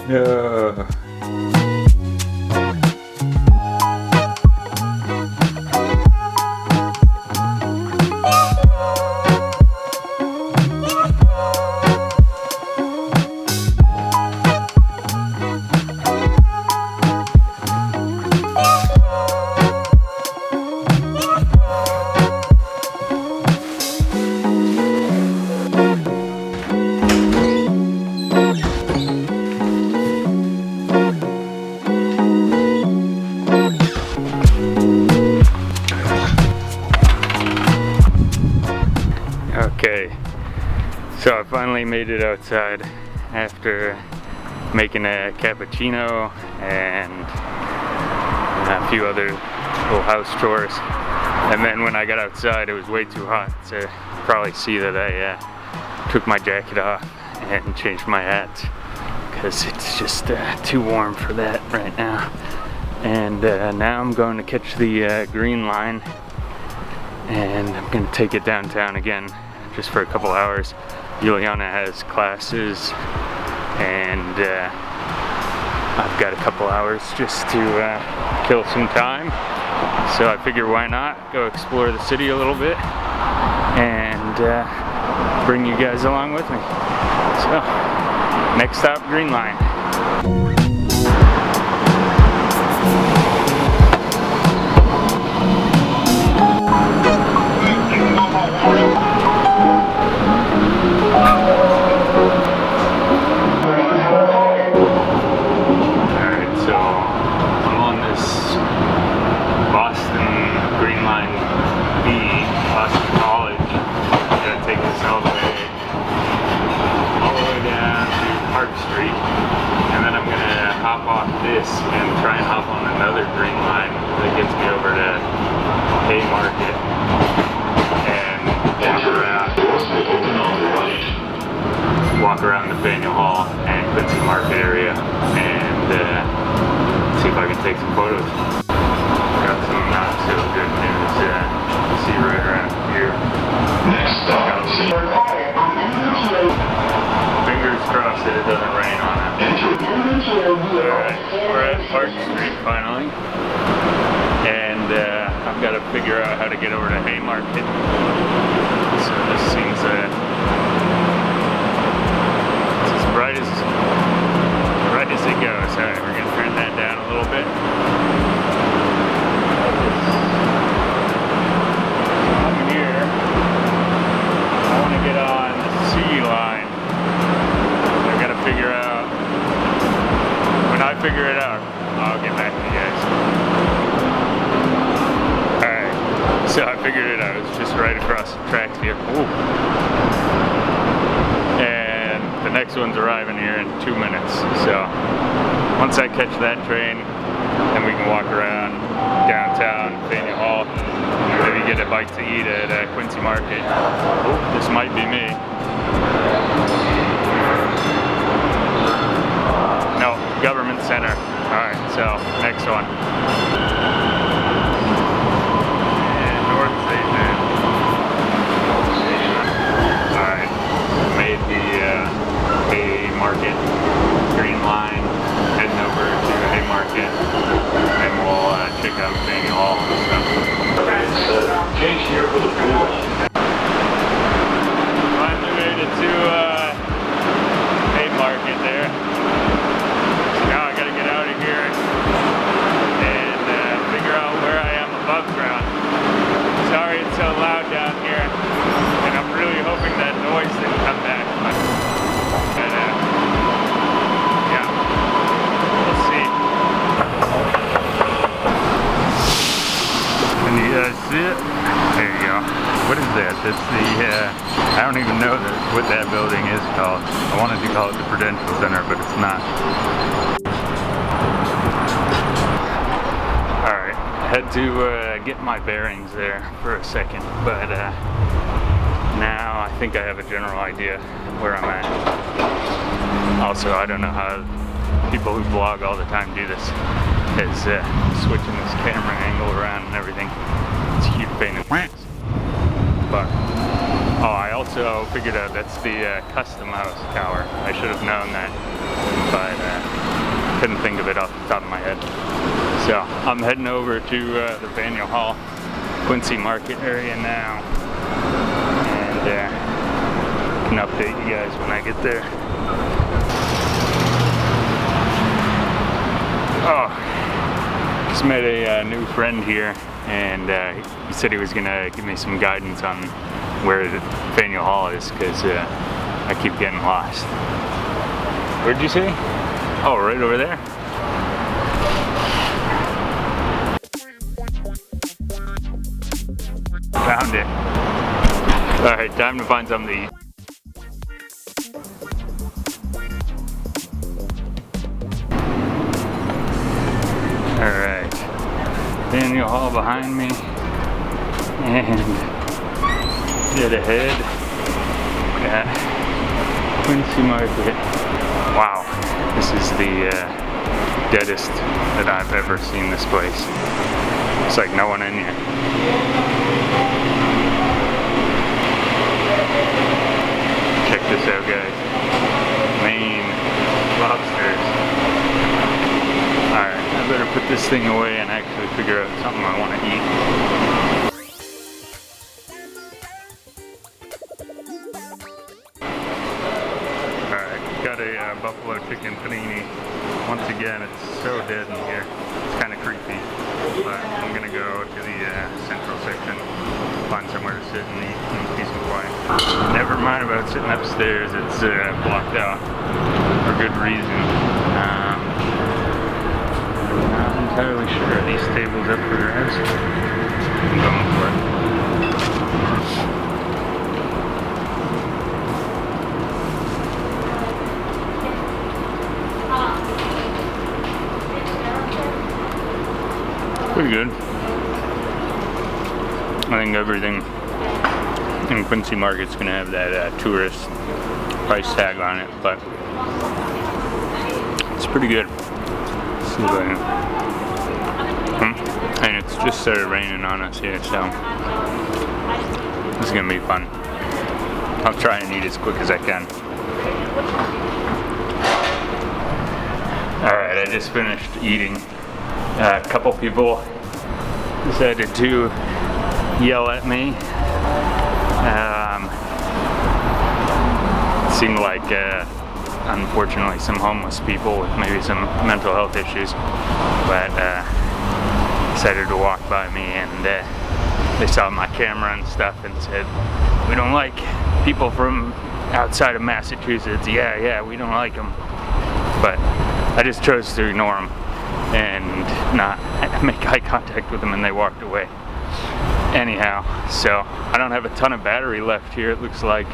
Yeah. Okay, so I finally made it outside after making a cappuccino and a few other little house chores. And then when I got outside, it was way too hot to probably see that I took my jacket off and changed my hat because it's just too warm for that right now. And now I'm going to catch the green line, and I'm going to take it downtown again just for a couple hours. Juliana has classes, and I've got a couple hours just to kill some time. So I figure why not go explore the city a little bit and bring you guys along with me. So, next stop, Green Line. And try and hop on another green line that gets me over to Haymarket and walk around the Faneuil Hall and Quincy Market area and see if I can take some photos. Got some not so good news to see right around here. Next stop. Fingers crossed that it doesn't rain on it. Alright, we're at Park Street finally, and I've got to figure out how to get over to Haymarket. So this seems it's as bright as it goes. Alright, we're going to turn that down a little bit. I'm here. I want to get on the C line. I've got to figure out. When I figure it out, I'll get back to you guys. Alright, so I figured it out. It's just right across the tracks here. Ooh. And the next one's arriving here in 2 minutes. So once I catch that train, then we can walk around downtown, Faneuil Hall, maybe get a bite to eat at Quincy Market. Oh, this might be me. No, Government Center. Alright, so next one. And North Station. Alright, made the Haymarket Green Line, heading over to Haymarket, and we'll check out Faneuil Hall and stuff. Change here for the pool. Finally made it to Haymarket there. Now I gotta get out of here and figure out where I am above ground. Sorry it's so loud down here, and I'm really hoping that noise didn't come back. But yeah, we'll see. Can you guys see it? There you go. What is that? That's the, I don't even know what that building is called. I wanted to call it the Prudential Center, but it's not. Alright, had to get my bearings there for a second, but now I think I have a general idea where I'm at. Also, I don't know how people who vlog all the time do this, is switching this camera angle around and everything. It's a huge pain in the ass. But Oh, I also figured out that's the Custom House Tower. I should have known that, but couldn't think of it off the top of my head. So I'm heading over to the Faneuil Hall, Quincy Market area now, and can update you guys when I get there. Oh, just met a new friend here, and he said he was gonna give me some guidance on where the Faneuil Hall is, because I keep getting lost. Where'd you say? Oh, right over there. Found it. Alright, time to find something to eat. Alright, Faneuil Hall behind me, and dead ahead, got Quincy Market. Wow, this is the deadest that I've ever seen this place. It's like no one in here. Check this out, guys. Maine lobsters. Alright, I better put this thing away and actually figure out something I want to eat. Alright, got a buffalo chicken panini. Once again, it's so dead in here. It's kind of creepy. But I'm gonna go to the central section, find somewhere to sit and eat in peace and quiet. Never mind about sitting upstairs, it's blocked out for good reason. Not entirely sure. Are these tables up for grabs? I'm going for it. Pretty good. I think everything in Quincy Market's gonna have that tourist price tag on it, but it's pretty good. Let's see if I can. And it's just started raining on us here, so this is gonna be fun. I'll try and eat as quick as I can. Alright, I just finished eating. A couple people decided to yell at me. It seemed like, unfortunately, some homeless people with maybe some mental health issues, but decided to walk by me, and they saw my camera and stuff and said, "We don't like people from outside of Massachusetts." Yeah, we don't like them. But I just chose to ignore them and not make eye contact with them, and they walked away. Anyhow, so I don't have a ton of battery left here, it looks like.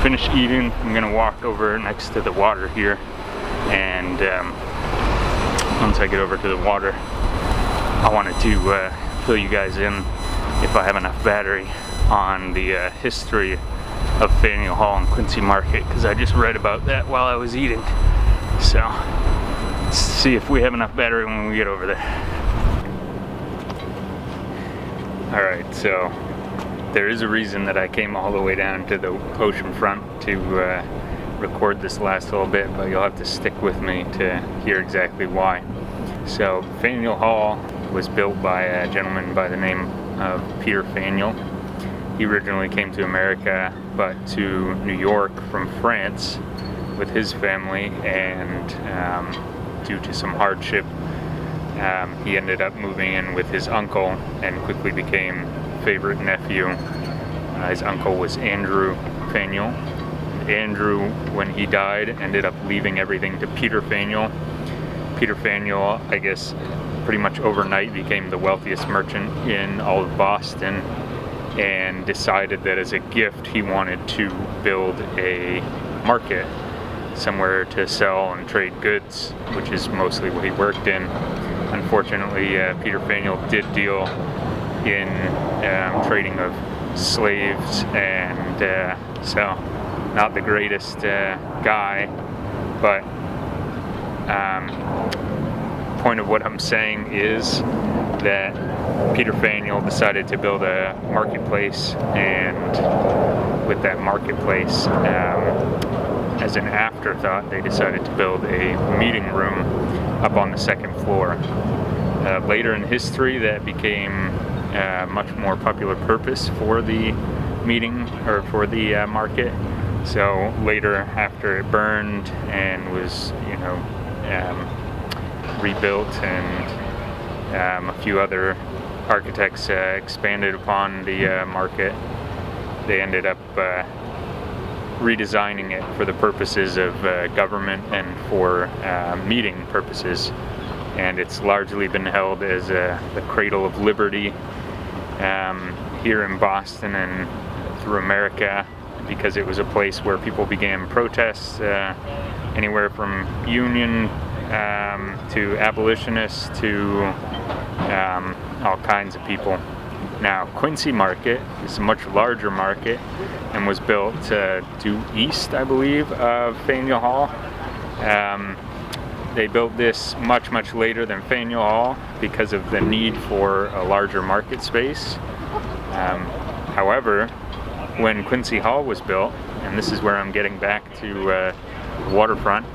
Finished eating, I'm gonna walk over next to the water here, and once I get over to the water, I wanted to fill you guys in, if I have enough battery, on the history of Faneuil Hall and Quincy Market, because I just read about that while I was eating. So let's see if we have enough battery when we get over there. Alright, so there is a reason that I came all the way down to the ocean front to record this last little bit, but you'll have to stick with me to hear exactly why. So Faneuil Hall was built by a gentleman by the name of Peter Faneuil. He originally came to America, but to New York from France with his family, and due to some hardship, he ended up moving in with his uncle and quickly became favorite nephew. His uncle was Andrew Faneuil. Andrew, when he died, ended up leaving everything to Peter Faneuil. Peter Faneuil, I guess, pretty much overnight became the wealthiest merchant in all of Boston, and decided that as a gift he wanted to build a market, somewhere to sell and trade goods, which is mostly what he worked in. Unfortunately, Peter Faneuil did deal in trading of slaves, and so not the greatest guy, but point of what I'm saying is that Peter Faneuil decided to build a marketplace, and with that marketplace, as an afterthought, they decided to build a meeting room up on the second floor. Later in history, that became a much more popular purpose for the meeting, or for the market. So later, after it burned and was, rebuilt, and a few other architects expanded upon the market, they ended up redesigning it for the purposes of government and for meeting purposes. And it's largely been held as the cradle of liberty here in Boston and through America, because it was a place where people began protests, anywhere from union to abolitionists to all kinds of people. Now, Quincy Market is a much larger market and was built due east, I believe, of Faneuil Hall. They built this much later than Faneuil Hall because of the need for a larger market space. However, when Quincy Hall was built, and this is where I'm getting back to Waterfront,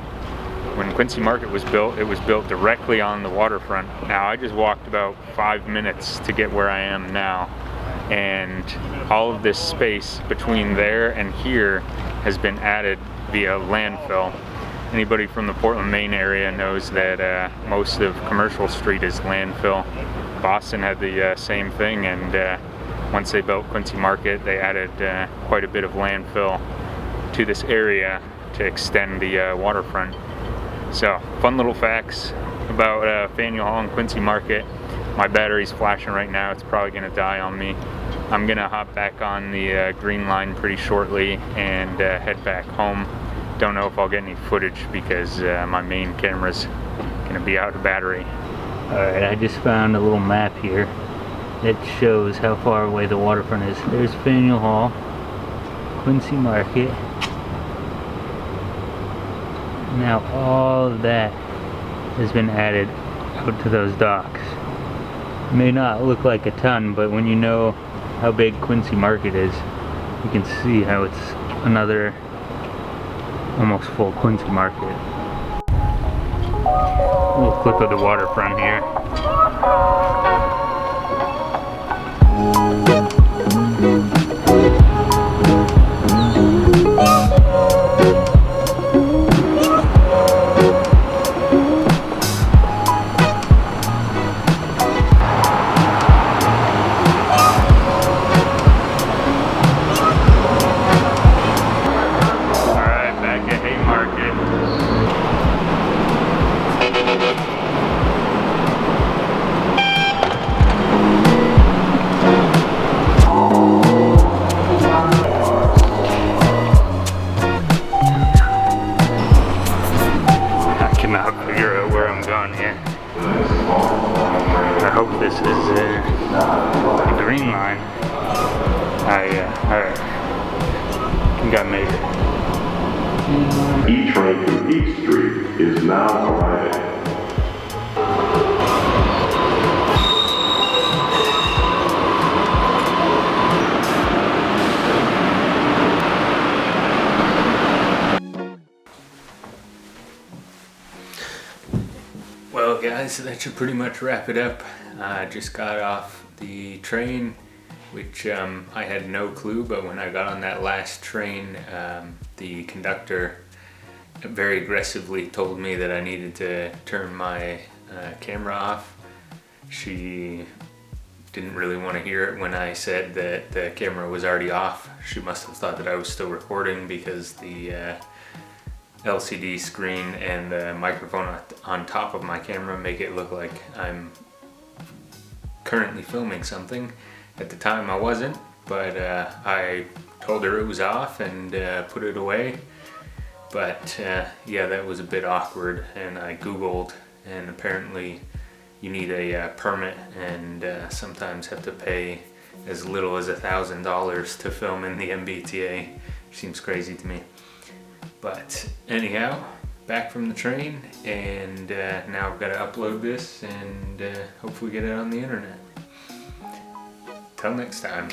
when Quincy Market was built, it was built directly on the waterfront. Now, I just walked about 5 minutes to get where I am now, and all of this space between there and here has been added via landfill. Anybody from the Portland, Maine area knows that most of Commercial Street is landfill. Boston had the same thing, and once they built Quincy Market, they added quite a bit of landfill to this area to extend the waterfront. So, fun little facts about Faneuil Hall and Quincy Market. My battery's flashing right now, it's probably gonna die on me. I'm gonna hop back on the green line pretty shortly and head back home. Don't know if I'll get any footage because my main camera's gonna be out of battery. Alright, I just found a little map here that shows how far away the waterfront is. There's Faneuil Hall, Quincy Market. Now all of that has been added out to those docks. It may not look like a ton, but when you know how big Quincy Market is, you can see how it's another almost full Quincy Market. A little clip of the waterfront here. I hope this is the green line. I think I made it. Each train to each street is now arriving. Well guys, that should pretty much wrap it up. I just got off the train, which I had no clue, but when I got on that last train, the conductor very aggressively told me that I needed to turn my camera off. She didn't really want to hear it when I said that the camera was already off. She must have thought that I was still recording because the LCD screen and the microphone on top of my camera make it look like I'm currently filming something. At the time I wasn't, but I told her it was off and put it away. But yeah, that was a bit awkward, and I googled, and apparently you need a permit and sometimes have to pay as little as $1,000 to film in the MBTA. Seems crazy to me. But anyhow, back from the train, and now I've got to upload this and hopefully get it on the internet. Till next time.